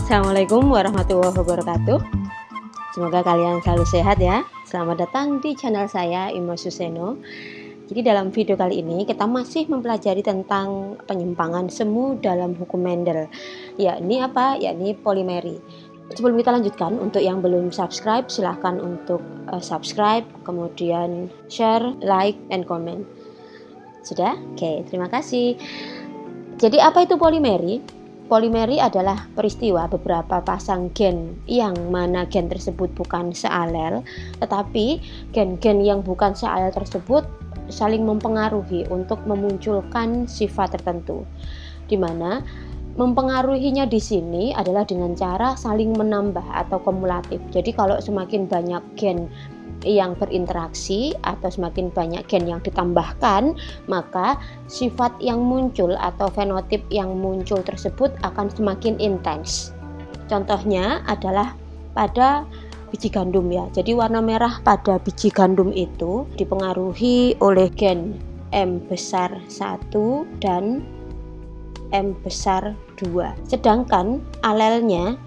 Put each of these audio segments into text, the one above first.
Assalamualaikum warahmatullahi wabarakatuh. Semoga kalian selalu sehat ya. Selamat datang di channel saya, Imo Suseno. Jadi dalam video kali ini kita masih mempelajari tentang penyimpangan semu dalam hukum Mendel, yakni apa? Yakni polimeri. Sebelum kita lanjutkan, untuk yang belum subscribe silahkan untuk subscribe, kemudian share, like, and comment. Sudah? Oke, terima kasih. Jadi apa itu polimeri? Polimeri adalah peristiwa beberapa pasang gen yang mana gen tersebut bukan sealel, tetapi gen-gen yang bukan sealel tersebut saling mempengaruhi untuk memunculkan sifat tertentu. Di mana mempengaruhinya di sini adalah dengan cara saling menambah atau kumulatif. Jadi kalau semakin banyak gen yang berinteraksi atau semakin banyak gen yang ditambahkan, maka sifat yang muncul atau fenotip yang muncul tersebut akan semakin intens. Contohnya adalah pada biji gandum ya. Jadi warna merah pada biji gandum itu dipengaruhi oleh gen M besar 1 dan M besar 2. Sedangkan alelnya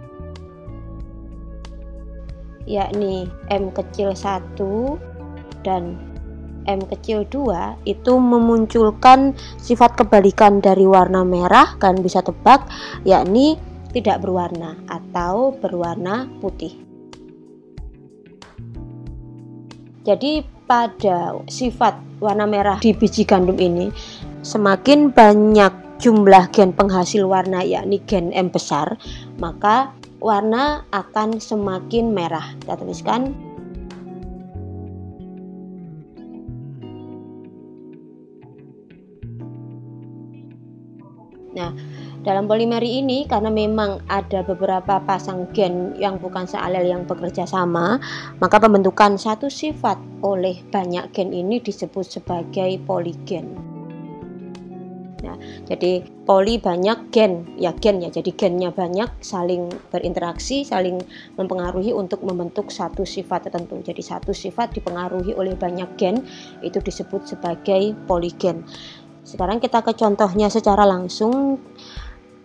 yakni M kecil 1 dan M kecil 2 itu memunculkan sifat kebalikan dari warna merah. Kalian bisa tebak, yakni tidak berwarna atau berwarna putih. Jadi pada sifat warna merah di biji gandum ini, semakin banyak jumlah gen penghasil warna yakni gen M besar, maka warna akan semakin merah. Kita tuliskan nah, dalam polimeri ini karena memang ada beberapa pasang gen yang bukan sealel yang bekerja sama, maka pembentukan satu sifat oleh banyak gen ini disebut sebagai poligen. Nah, jadi poli banyak gen ya, jadi gennya banyak saling berinteraksi, saling mempengaruhi untuk membentuk satu sifat tertentu. Jadi satu sifat dipengaruhi oleh banyak gen, itu disebut sebagai poligen. Sekarang kita ke contohnya secara langsung.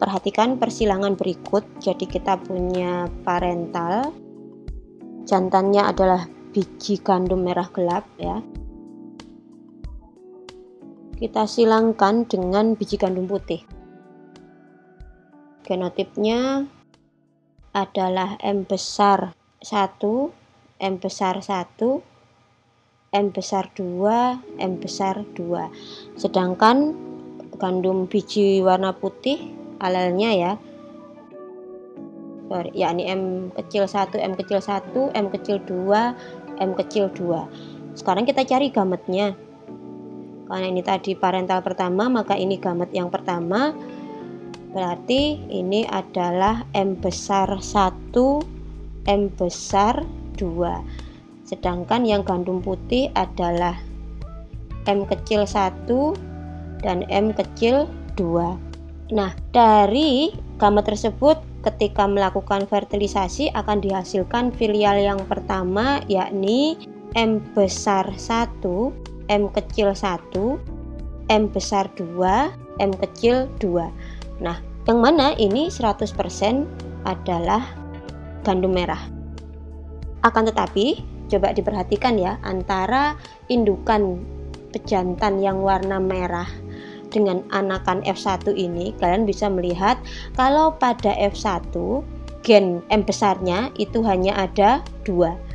Perhatikan persilangan berikut. Jadi kita punya parental, jantannya adalah biji gandum merah gelap ya. Kita silangkan dengan biji gandum putih. Genotipnya adalah M besar 1, M besar 1, M besar 2, M besar 2. Sedangkan gandum biji warna putih alelnya ya, yakni M kecil 1, M kecil 1, M kecil 2, M kecil 2. Sekarang kita cari gametnya. Karena ini tadi parental pertama, maka ini gamet yang pertama. Berarti ini adalah M besar 1, M besar 2. Sedangkan yang gandum putih adalah M kecil 1 dan M kecil 2. Nah, dari gamet tersebut ketika melakukan fertilisasi akan dihasilkan filial yang pertama, yakni M besar 1, M kecil 1, M besar 2, M kecil 2. Nah, yang mana ini 100% adalah gandum merah. Akan tetapi, coba diperhatikan ya, antara indukan pejantan yang warna merah dengan anakan F1 ini, kalian bisa melihat kalau pada F1 gen M besarnya itu hanya ada 2.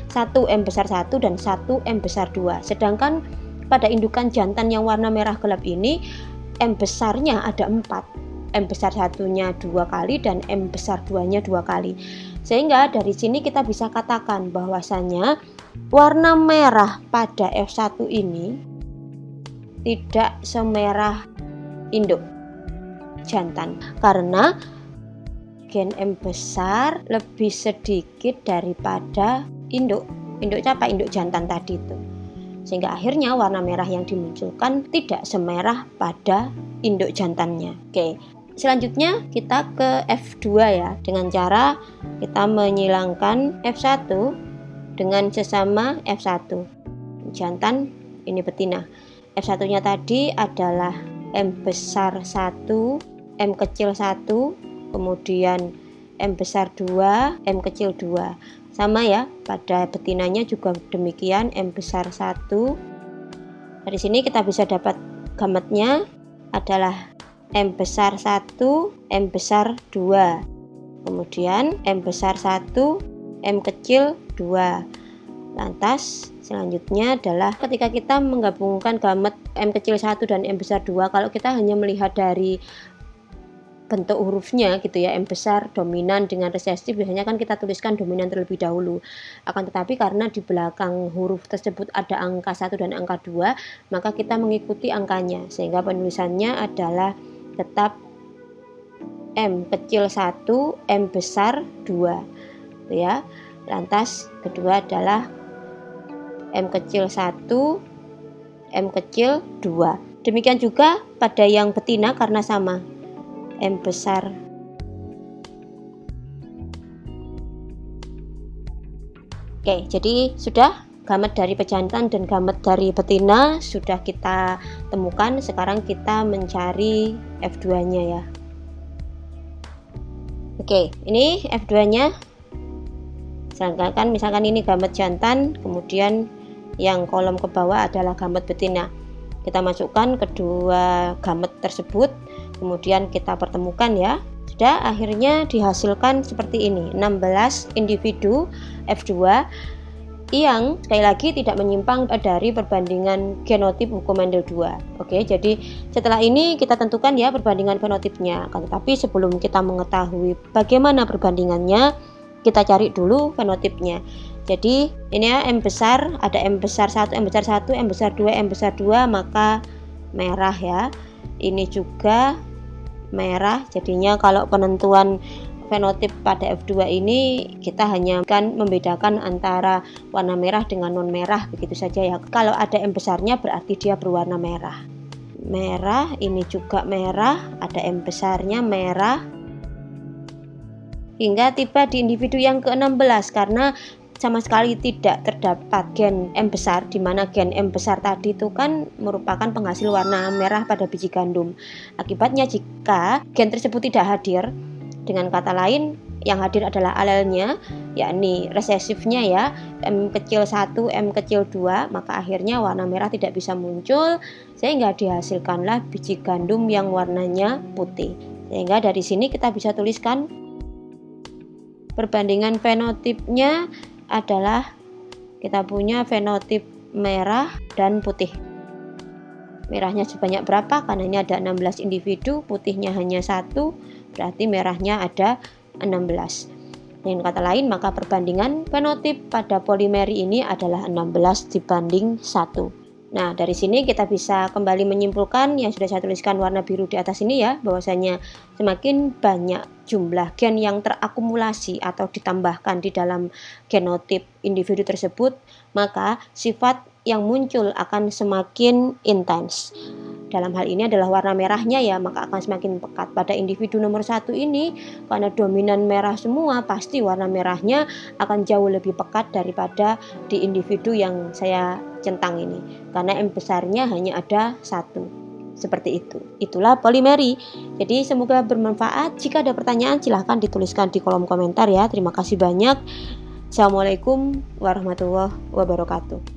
1 M besar 1 dan 1 M besar 2. Sedangkan pada indukan jantan yang warna merah gelap ini M besarnya ada 4. M besar 1-nya 2 kali dan M besar 2-nya 2 kali. Sehingga dari sini kita bisa katakan bahwasanya warna merah pada F1 ini tidak semerah induk jantan karena gen M besar lebih sedikit daripada induk apa? Induk jantan tadi itu. Sehingga akhirnya warna merah yang dimunculkan tidak semerah pada induk jantannya. Oke, selanjutnya kita ke F2 ya, dengan cara kita menyilangkan F1 dengan sesama F1. Jantan ini betina. F1-nya tadi adalah M besar 1, M kecil 1, kemudian M besar 2, M kecil 2. Sama ya, pada betinanya juga demikian, M besar 1. Dari sini kita bisa dapat gametnya adalah M besar 1, M besar 2. Kemudian M besar 1, M kecil 2. Lantas selanjutnya adalah ketika kita menggabungkan gamet M kecil 1 dan M besar 2, kalau kita hanya melihat dari bentuk hurufnya gitu ya, M besar dominan dengan resesif, biasanya kan kita tuliskan dominan terlebih dahulu. Akan tetapi karena di belakang huruf tersebut ada angka 1 dan angka 2, maka kita mengikuti angkanya, sehingga penulisannya adalah tetap M kecil 1, M besar 2 ya. Lantas kedua adalah M kecil 1, M kecil 2. Demikian juga pada yang betina karena sama, M besar. Oke, jadi sudah gamet dari pejantan dan gamet dari betina sudah kita temukan. Sekarang kita mencari F2-nya ya. Oke, ini F2-nya. Misalkan ini gamet jantan, kemudian yang kolom ke bawah adalah gamet betina. Kita masukkan kedua gamet tersebut, kemudian kita pertemukan ya. Sudah, akhirnya dihasilkan seperti ini, 16 individu F2 yang sekali lagi tidak menyimpang dari perbandingan genotip buku Mendel 2. Oke, jadi setelah ini kita tentukan ya perbandingan fenotipnya. Tetapi sebelum kita mengetahui bagaimana perbandingannya, kita cari dulu fenotipnya. Jadi ini ya, M besar, ada M besar 1, M besar 1, M besar 2, M besar 2, maka merah ya. Ini juga merah, jadinya kalau penentuan fenotip pada F2 ini kita hanya kan membedakan antara warna merah dengan non merah, begitu saja ya. Kalau ada M besarnya berarti dia berwarna merah. Merah, ini juga merah, ada M besarnya merah. Hingga tiba di individu yang ke-16 karena sama sekali tidak terdapat gen M besar, di mana gen M besar tadi itu kan merupakan penghasil warna merah pada biji gandum. Akibatnya jika gen tersebut tidak hadir, dengan kata lain yang hadir adalah alelnya, yakni resesifnya ya, M kecil 1, M kecil 2, maka akhirnya warna merah tidak bisa muncul, sehingga dihasilkanlah biji gandum yang warnanya putih. Sehingga dari sini kita bisa tuliskan perbandingan fenotipnya adalah kita punya fenotip merah dan putih. Merahnya sebanyak berapa? Karena ini ada 16 individu, putihnya hanya 1, berarti merahnya ada 16. Dengan kata lain, maka perbandingan fenotip pada polimeri ini adalah 16 dibanding 1. Nah, dari sini kita bisa kembali menyimpulkan yang sudah saya tuliskan warna biru di atas ini ya, bahwasanya semakin banyak jumlah gen yang terakumulasi atau ditambahkan di dalam genotip individu tersebut, maka sifat yang muncul akan semakin intens. Dalam hal ini adalah warna merahnya ya, maka akan semakin pekat. Pada individu nomor 1 ini, karena dominan merah semua, pasti warna merahnya akan jauh lebih pekat daripada di individu yang saya centang ini, karena M besarnya hanya ada 1. Seperti itu. Itulah polimeri. Jadi semoga bermanfaat. Jika ada pertanyaan silahkan dituliskan di kolom komentar ya. Terima kasih banyak. Assalamualaikum warahmatullahi wabarakatuh.